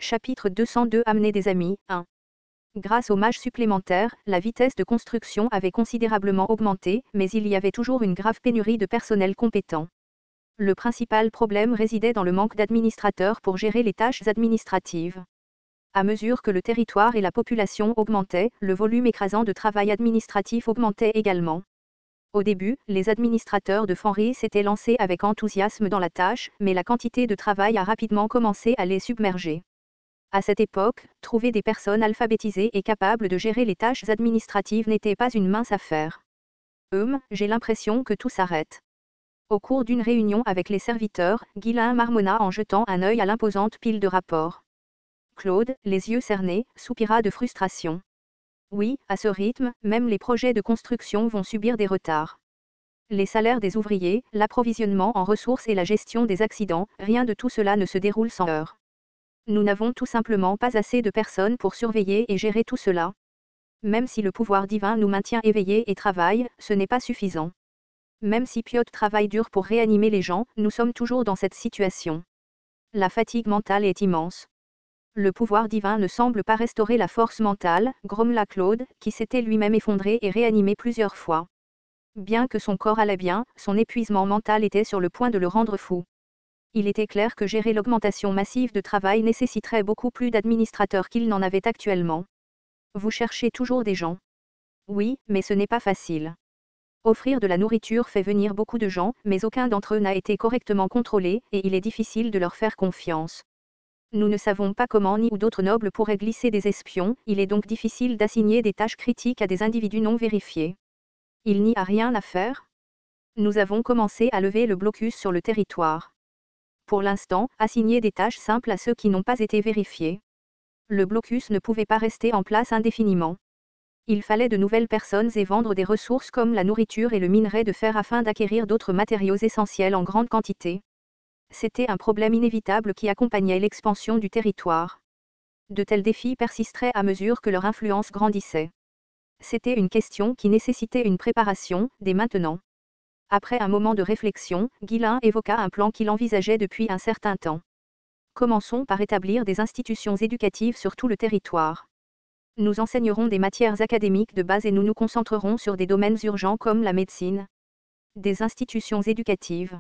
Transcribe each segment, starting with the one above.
Chapitre 202 Amener des amis 1. Grâce aux mages supplémentaires, la vitesse de construction avait considérablement augmenté, mais il y avait toujours une grave pénurie de personnel compétent. Le principal problème résidait dans le manque d'administrateurs pour gérer les tâches administratives. À mesure que le territoire et la population augmentaient, le volume écrasant de travail administratif augmentait également. Au début, les administrateurs de Fenris s'étaient lancés avec enthousiasme dans la tâche, mais la quantité de travail a rapidement commencé à les submerger. À cette époque, trouver des personnes alphabétisées et capables de gérer les tâches administratives n'était pas une mince affaire. J'ai l'impression que tout s'arrête. Au cours d'une réunion avec les serviteurs, Ghislain marmonna en jetant un œil à l'imposante pile de rapports. Claude, les yeux cernés, soupira de frustration. Oui, à ce rythme, même les projets de construction vont subir des retards. Les salaires des ouvriers, l'approvisionnement en ressources et la gestion des accidents, rien de tout cela ne se déroule sans heurts. Nous n'avons tout simplement pas assez de personnes pour surveiller et gérer tout cela. Même si le pouvoir divin nous maintient éveillés et travaille, ce n'est pas suffisant. Même si Piotr travaille dur pour réanimer les gens, nous sommes toujours dans cette situation. La fatigue mentale est immense. Le pouvoir divin ne semble pas restaurer la force mentale, grommela Claude, qui s'était lui-même effondré et réanimé plusieurs fois. Bien que son corps allait bien, son épuisement mental était sur le point de le rendre fou. Il était clair que gérer l'augmentation massive de travail nécessiterait beaucoup plus d'administrateurs qu'il n'en avait actuellement. Vous cherchez toujours des gens. Oui, mais ce n'est pas facile. Offrir de la nourriture fait venir beaucoup de gens, mais aucun d'entre eux n'a été correctement contrôlé, et il est difficile de leur faire confiance. Nous ne savons pas comment ni où d'autres nobles pourraient glisser des espions, il est donc difficile d'assigner des tâches critiques à des individus non vérifiés. Il n'y a rien à faire. Nous avons commencé à lever le blocus sur le territoire. Pour l'instant, assigner des tâches simples à ceux qui n'ont pas été vérifiés. Le blocus ne pouvait pas rester en place indéfiniment. Il fallait de nouvelles personnes et vendre des ressources comme la nourriture et le minerai de fer afin d'acquérir d'autres matériaux essentiels en grande quantité. C'était un problème inévitable qui accompagnait l'expansion du territoire. De tels défis persisteraient à mesure que leur influence grandissait. C'était une question qui nécessitait une préparation, dès maintenant. Après un moment de réflexion, Ghislain évoqua un plan qu'il envisageait depuis un certain temps. Commençons par établir des institutions éducatives sur tout le territoire. Nous enseignerons des matières académiques de base et nous nous concentrerons sur des domaines urgents comme la médecine. Des institutions éducatives.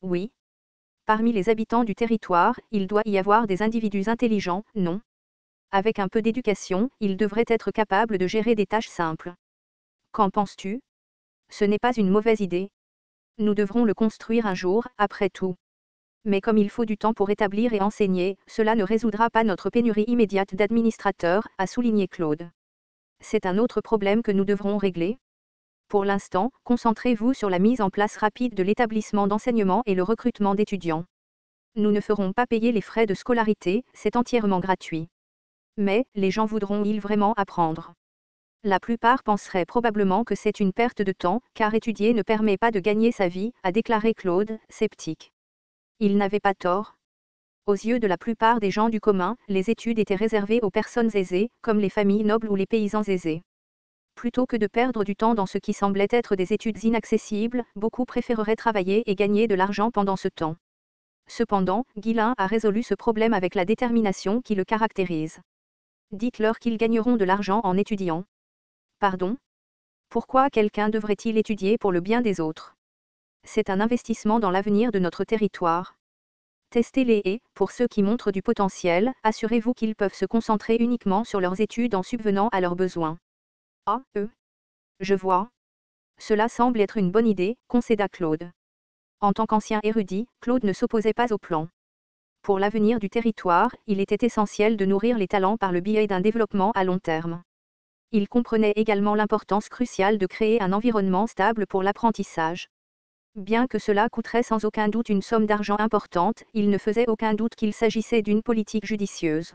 Oui. Parmi les habitants du territoire, il doit y avoir des individus intelligents, non? Avec un peu d'éducation, ils devraient être capables de gérer des tâches simples. Qu'en penses-tu? Ce n'est pas une mauvaise idée. Nous devrons le construire un jour, après tout. Mais comme il faut du temps pour établir et enseigner, cela ne résoudra pas notre pénurie immédiate d'administrateurs, a souligné Claude. C'est un autre problème que nous devrons régler. Pour l'instant, concentrez-vous sur la mise en place rapide de l'établissement d'enseignement et le recrutement d'étudiants. Nous ne ferons pas payer les frais de scolarité, c'est entièrement gratuit. Mais, les gens voudront-ils vraiment apprendre? La plupart penseraient probablement que c'est une perte de temps, car étudier ne permet pas de gagner sa vie, a déclaré Claude, sceptique. Il n'avait pas tort. Aux yeux de la plupart des gens du commun, les études étaient réservées aux personnes aisées, comme les familles nobles ou les paysans aisés. Plutôt que de perdre du temps dans ce qui semblait être des études inaccessibles, beaucoup préféreraient travailler et gagner de l'argent pendant ce temps. Cependant, Ghislain a résolu ce problème avec la détermination qui le caractérise. Dites-leur qu'ils gagneront de l'argent en étudiant. Pardon? Pourquoi quelqu'un devrait-il étudier pour le bien des autres? C'est un investissement dans l'avenir de notre territoire. Testez-les et, pour ceux qui montrent du potentiel, assurez-vous qu'ils peuvent se concentrer uniquement sur leurs études en subvenant à leurs besoins. Ah, je vois. Cela semble être une bonne idée, concéda Claude. En tant qu'ancien érudit, Claude ne s'opposait pas au plan. Pour l'avenir du territoire, il était essentiel de nourrir les talents par le biais d'un développement à long terme. Il comprenait également l'importance cruciale de créer un environnement stable pour l'apprentissage. Bien que cela coûterait sans aucun doute une somme d'argent importante, il ne faisait aucun doute qu'il s'agissait d'une politique judicieuse.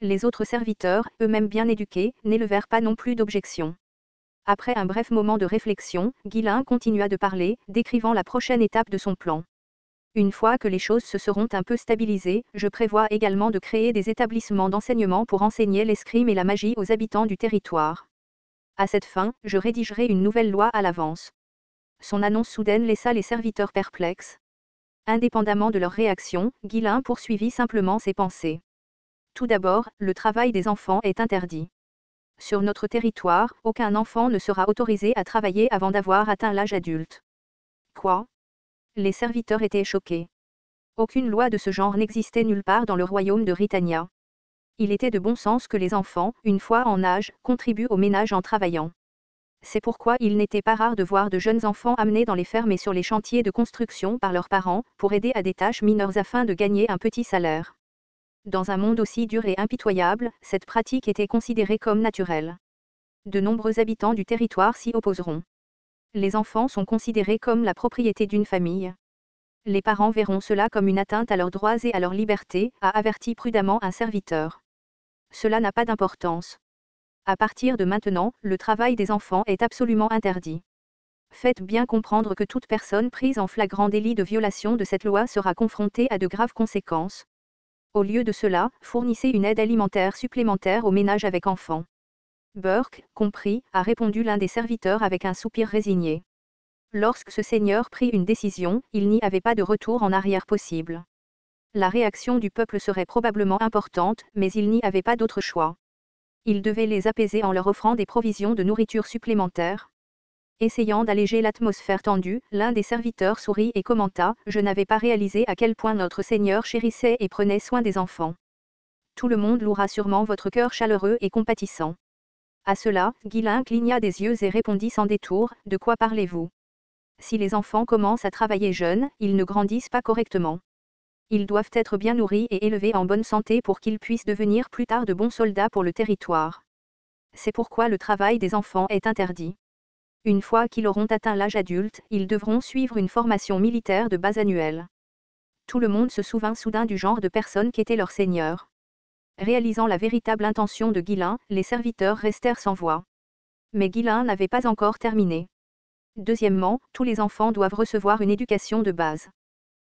Les autres serviteurs, eux-mêmes bien éduqués, n'élevèrent pas non plus d'objection. Après un bref moment de réflexion, Ghislain continua de parler, décrivant la prochaine étape de son plan. Une fois que les choses se seront un peu stabilisées, je prévois également de créer des établissements d'enseignement pour enseigner l'escrime et la magie aux habitants du territoire. À cette fin, je rédigerai une nouvelle loi à l'avance. Son annonce soudaine laissa les serviteurs perplexes. Indépendamment de leur réaction, Ghislain poursuivit simplement ses pensées. Tout d'abord, le travail des enfants est interdit. Sur notre territoire, aucun enfant ne sera autorisé à travailler avant d'avoir atteint l'âge adulte. Quoi? Les serviteurs étaient choqués. Aucune loi de ce genre n'existait nulle part dans le royaume de Britannia. Il était de bon sens que les enfants, une fois en âge, contribuent au ménage en travaillant. C'est pourquoi il n'était pas rare de voir de jeunes enfants amenés dans les fermes et sur les chantiers de construction par leurs parents, pour aider à des tâches mineures afin de gagner un petit salaire. Dans un monde aussi dur et impitoyable, cette pratique était considérée comme naturelle. De nombreux habitants du territoire s'y opposeront. Les enfants sont considérés comme la propriété d'une famille. Les parents verront cela comme une atteinte à leurs droits et à leur liberté, a averti prudemment un serviteur. Cela n'a pas d'importance. À partir de maintenant, le travail des enfants est absolument interdit. Faites bien comprendre que toute personne prise en flagrant délit de violation de cette loi sera confrontée à de graves conséquences. Au lieu de cela, fournissez une aide alimentaire supplémentaire aux ménages avec enfants. Burke, compris, a répondu l'un des serviteurs avec un soupir résigné. Lorsque ce seigneur prit une décision, il n'y avait pas de retour en arrière possible. La réaction du peuple serait probablement importante, mais il n'y avait pas d'autre choix. Il devait les apaiser en leur offrant des provisions de nourriture supplémentaires. Essayant d'alléger l'atmosphère tendue, l'un des serviteurs sourit et commenta : « Je n'avais pas réalisé à quel point notre Seigneur chérissait et prenait soin des enfants. Tout le monde louera sûrement votre cœur chaleureux et compatissant. » À cela, Guilain cligna des yeux et répondit sans détour : « De quoi parlez-vous ? Si les enfants commencent à travailler jeunes, ils ne grandissent pas correctement. Ils doivent être bien nourris et élevés en bonne santé pour qu'ils puissent devenir plus tard de bons soldats pour le territoire. C'est pourquoi le travail des enfants est interdit. Une fois qu'ils auront atteint l'âge adulte, ils devront suivre une formation militaire de base annuelle. » Tout le monde se souvint soudain du genre de personne qu'était leur seigneur. Réalisant la véritable intention de Guilain, les serviteurs restèrent sans voix. Mais Guilain n'avait pas encore terminé. Deuxièmement, tous les enfants doivent recevoir une éducation de base.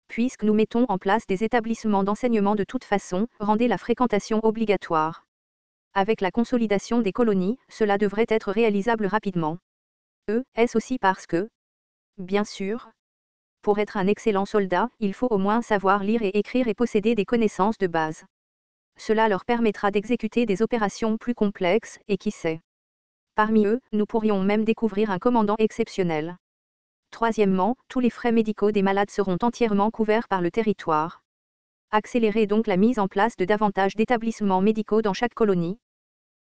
Puisque nous mettons en place des établissements d'enseignement de toute façon, rendez la fréquentation obligatoire. Avec la consolidation des colonies, cela devrait être réalisable rapidement. Est-ce aussi parce que, bien sûr, pour être un excellent soldat, il faut au moins savoir lire et écrire et posséder des connaissances de base. Cela leur permettra d'exécuter des opérations plus complexes, et qui sait. Parmi eux, nous pourrions même découvrir un commandant exceptionnel. Troisièmement, tous les frais médicaux des malades seront entièrement couverts par le territoire. Accélérez donc la mise en place de davantage d'établissements médicaux dans chaque colonie.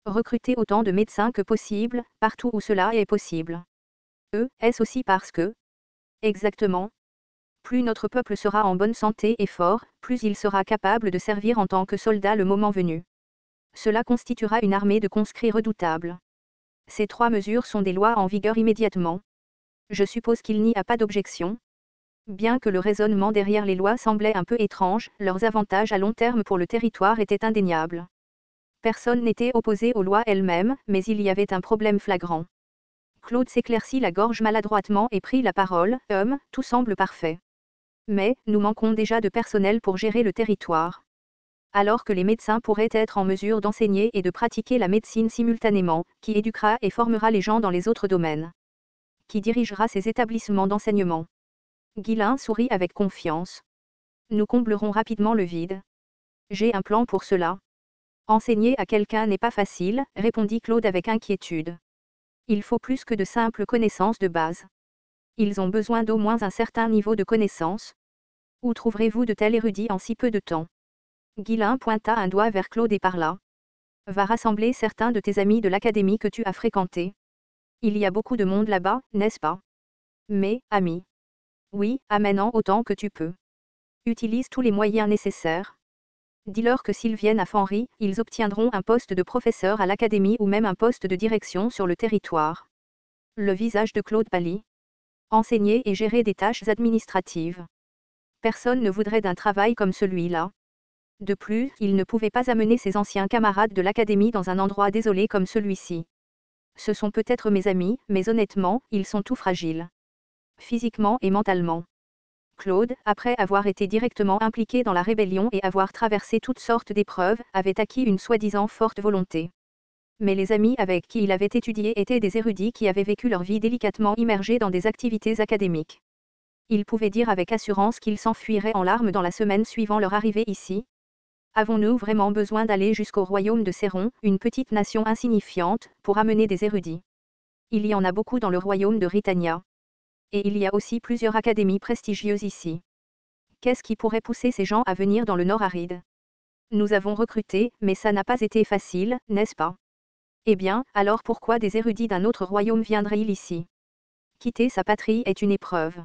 Recrutez autant de médecins que possible, partout où cela est possible. Est-ce aussi parce que, exactement, plus notre peuple sera en bonne santé et fort, plus il sera capable de servir en tant que soldat le moment venu. Cela constituera une armée de conscrits redoutables. Ces 3 mesures sont des lois en vigueur immédiatement. Je suppose qu'il n'y a pas d'objection. Bien que le raisonnement derrière les lois semblait un peu étrange, leurs avantages à long terme pour le territoire étaient indéniables. Personne n'était opposé aux lois elles-mêmes, mais il y avait un problème flagrant. Claude s'éclaircit la gorge maladroitement et prit la parole : « Tout semble parfait. Mais, nous manquons déjà de personnel pour gérer le territoire. Alors que les médecins pourraient être en mesure d'enseigner et de pratiquer la médecine simultanément, qui éduquera et formera les gens dans les autres domaines? Qui dirigera ces établissements d'enseignement ? » Guilain sourit avec confiance. « Nous comblerons rapidement le vide. J'ai un plan pour cela. » « Enseigner à quelqu'un n'est pas facile, » répondit Claude avec inquiétude. « Il faut plus que de simples connaissances de base. Ils ont besoin d'au moins un certain niveau de connaissance. Où trouverez-vous de tels érudits en si peu de temps ? » Guilain pointa un doigt vers Claude et parla. « Va rassembler certains de tes amis de l'académie que tu as fréquenté. Il y a beaucoup de monde là-bas, n'est-ce pas ? Mais, ami. Oui, amène-en autant que tu peux. Utilise tous les moyens nécessaires. Dis-leur que s'ils viennent à Fanry, ils obtiendront un poste de professeur à l'académie ou même un poste de direction sur le territoire. » Le visage de Claude pâlit. Enseigner et gérer des tâches administratives. Personne ne voudrait d'un travail comme celui-là. De plus, il ne pouvait pas amener ses anciens camarades de l'académie dans un endroit désolé comme celui-ci. Ce sont peut-être mes amis, mais honnêtement, ils sont tout fragiles. Physiquement et mentalement. Claude, après avoir été directement impliqué dans la rébellion et avoir traversé toutes sortes d'épreuves, avait acquis une soi-disant forte volonté. Mais les amis avec qui il avait étudié étaient des érudits qui avaient vécu leur vie délicatement immergés dans des activités académiques. Il pouvait dire avec assurance qu'ils s'enfuiraient en larmes dans la semaine suivant leur arrivée ici. Avons-nous vraiment besoin d'aller jusqu'au royaume de Céron, une petite nation insignifiante, pour amener des érudits? Il y en a beaucoup dans le royaume de Rithania. Et il y a aussi plusieurs académies prestigieuses ici. Qu'est-ce qui pourrait pousser ces gens à venir dans le nord aride? Nous avons recruté, mais ça n'a pas été facile, n'est-ce pas? Eh bien, alors pourquoi des érudits d'un autre royaume viendraient-ils ici? Quitter sa patrie est une épreuve.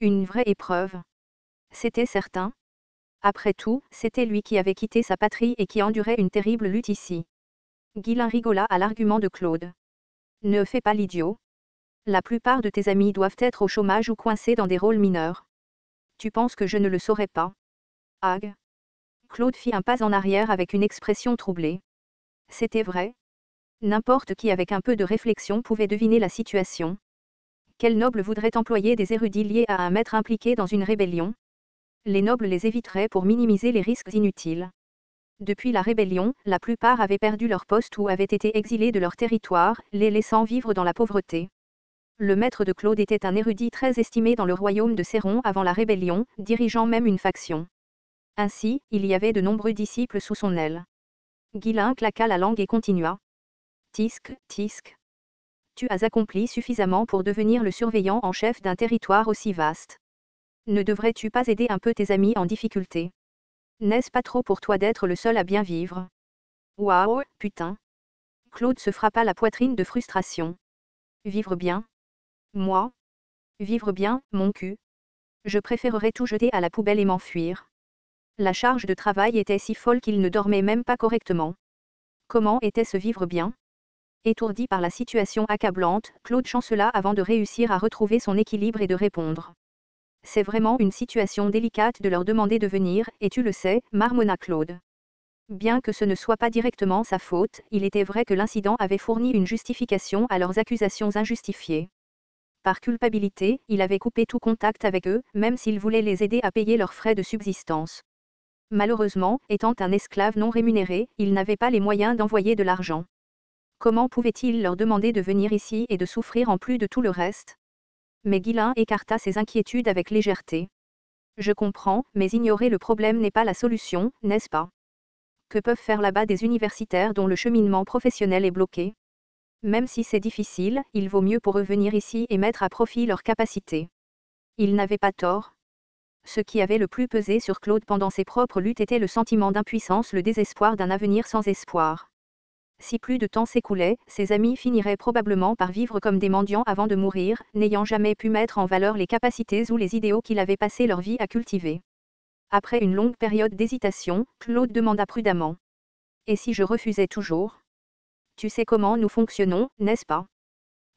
Une vraie épreuve. C'était certain. Après tout, c'était lui qui avait quitté sa patrie et qui endurait une terrible lutte ici. Guillain rigola à l'argument de Claude. Ne fais pas l'idiot. La plupart de tes amis doivent être au chômage ou coincés dans des rôles mineurs. Tu penses que je ne le saurais pas? Ag. Claude fit un pas en arrière avec une expression troublée. C'était vrai. N'importe qui avec un peu de réflexion pouvait deviner la situation. Quel noble voudrait employer des érudits liés à un maître impliqué dans une rébellion? Les nobles les éviteraient pour minimiser les risques inutiles. Depuis la rébellion, la plupart avaient perdu leur poste ou avaient été exilés de leur territoire, les laissant vivre dans la pauvreté. Le maître de Claude était un érudit très estimé dans le royaume de Céron avant la rébellion, dirigeant même une faction. Ainsi, il y avait de nombreux disciples sous son aile. Guillain claqua la langue et continua. Tisque, tisque. Tu as accompli suffisamment pour devenir le surveillant en chef d'un territoire aussi vaste. Ne devrais-tu pas aider un peu tes amis en difficulté? N'est-ce pas trop pour toi d'être le seul à bien vivre? Waouh, putain. Claude se frappa la poitrine de frustration. Vivre bien? Moi? Vivre bien, mon cul? Je préférerais tout jeter à la poubelle et m'enfuir. La charge de travail était si folle qu'il ne dormait même pas correctement. Comment était ce vivre bien? Étourdi par la situation accablante, Claude chancela avant de réussir à retrouver son équilibre et de répondre. C'est vraiment une situation délicate de leur demander de venir, et tu le sais, marmonna Claude. Bien que ce ne soit pas directement sa faute, il était vrai que l'incident avait fourni une justification à leurs accusations injustifiées. Par culpabilité, il avait coupé tout contact avec eux, même s'il voulait les aider à payer leurs frais de subsistance. Malheureusement, étant un esclave non rémunéré, il n'avait pas les moyens d'envoyer de l'argent. Comment pouvait-il leur demander de venir ici et de souffrir en plus de tout le reste? Mais Guillain écarta ses inquiétudes avec légèreté. Je comprends, mais ignorer le problème n'est pas la solution, n'est-ce pas? Que peuvent faire là-bas des universitaires dont le cheminement professionnel est bloqué? Même si c'est difficile, il vaut mieux pour eux venir ici et mettre à profit leurs capacités. Ils n'avaient pas tort. Ce qui avait le plus pesé sur Claude pendant ses propres luttes était le sentiment d'impuissance, le désespoir d'un avenir sans espoir. Si plus de temps s'écoulait, ses amis finiraient probablement par vivre comme des mendiants avant de mourir, n'ayant jamais pu mettre en valeur les capacités ou les idéaux qu'ils avaient passé leur vie à cultiver. Après une longue période d'hésitation, Claude demanda prudemment. Et si je refusais toujours? Tu sais comment nous fonctionnons, n'est-ce pas?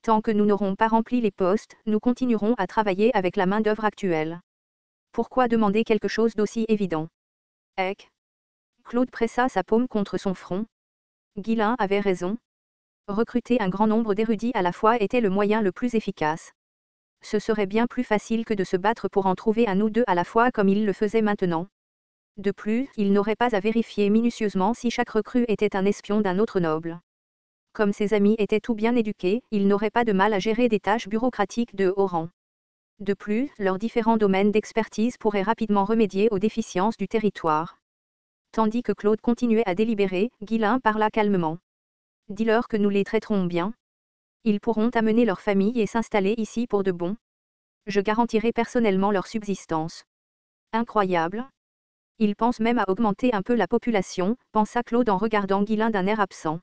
Tant que nous n'aurons pas rempli les postes, nous continuerons à travailler avec la main-d'œuvre actuelle. Pourquoi demander quelque chose d'aussi évident? Ec. Claude pressa sa paume contre son front. Guillain avait raison. Recruter un grand nombre d'érudits à la fois était le moyen le plus efficace. Ce serait bien plus facile que de se battre pour en trouver un ou deux à la fois comme il le faisait maintenant. De plus, il n'aurait pas à vérifier minutieusement si chaque recrue était un espion d'un autre noble. Comme ses amis étaient tout bien éduqués, il n'aurait pas de mal à gérer des tâches bureaucratiques de haut rang. De plus, leurs différents domaines d'expertise pourraient rapidement remédier aux déficiences du territoire. Tandis que Claude continuait à délibérer, Guillain parla calmement. Dis-leur que nous les traiterons bien. Ils pourront amener leur famille et s'installer ici pour de bon. Je garantirai personnellement leur subsistance. Incroyable. Ils pensent même à augmenter un peu la population, pensa Claude en regardant Guillain d'un air absent.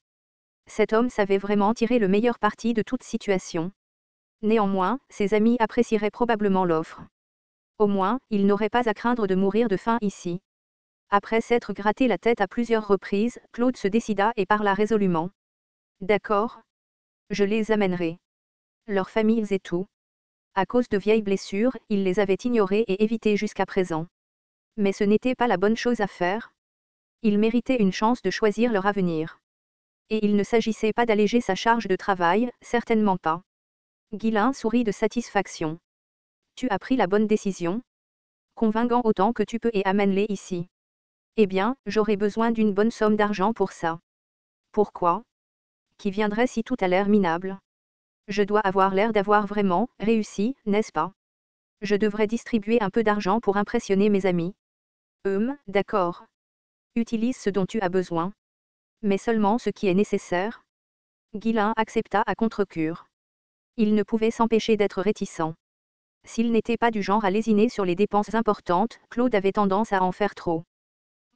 Cet homme savait vraiment tirer le meilleur parti de toute situation. Néanmoins, ses amis apprécieraient probablement l'offre. Au moins, il n'aurait pas à craindre de mourir de faim ici. Après s'être gratté la tête à plusieurs reprises, Claude se décida et parla résolument. D'accord. Je les amènerai. Leurs familles et tout. À cause de vieilles blessures, il les avait ignorées et évitées jusqu'à présent. Mais ce n'était pas la bonne chose à faire. Ils méritaient une chance de choisir leur avenir. Et il ne s'agissait pas d'alléger sa charge de travail, certainement pas. Guillain sourit de satisfaction. Tu as pris la bonne décision? Convaincant autant que tu peux et amène-les ici. Eh bien, j'aurai besoin d'une bonne somme d'argent pour ça. Pourquoi? Qui viendrait si tout a l'air minable? Je dois avoir l'air d'avoir vraiment réussi, n'est-ce pas? Je devrais distribuer un peu d'argent pour impressionner mes amis. D'accord. Utilise ce dont tu as besoin. Mais seulement ce qui est nécessaire. Ghislain accepta à contre-cœur. Il ne pouvait s'empêcher d'être réticent. S'il n'était pas du genre à lésiner sur les dépenses importantes, Claude avait tendance à en faire trop.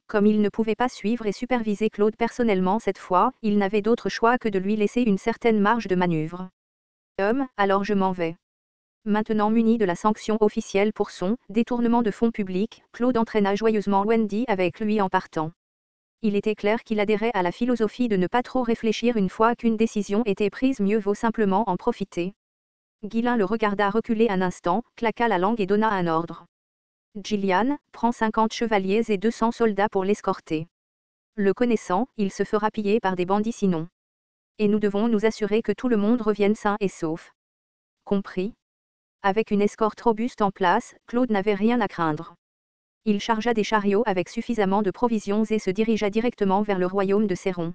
Comme il ne pouvait pas suivre et superviser Claude personnellement cette fois, il n'avait d'autre choix que de lui laisser une certaine marge de manœuvre. Alors je m'en vais. Maintenant muni de la sanction officielle pour son détournement de fonds publics, Claude entraîna joyeusement Wendy avec lui en partant. Il était clair qu'il adhérait à la philosophie de ne pas trop réfléchir une fois qu'une décision était prise, mieux vaut simplement en profiter. Ghislain le regarda reculer un instant, claqua la langue et donna un ordre. Gillian, prends 50 chevaliers et 200 soldats pour l'escorter. Le connaissant, il se fera piller par des bandits sinon. Et nous devons nous assurer que tout le monde revienne sain et sauf. Compris. Avec une escorte robuste en place, Claude n'avait rien à craindre. Il chargea des chariots avec suffisamment de provisions et se dirigea directement vers le royaume de Céron.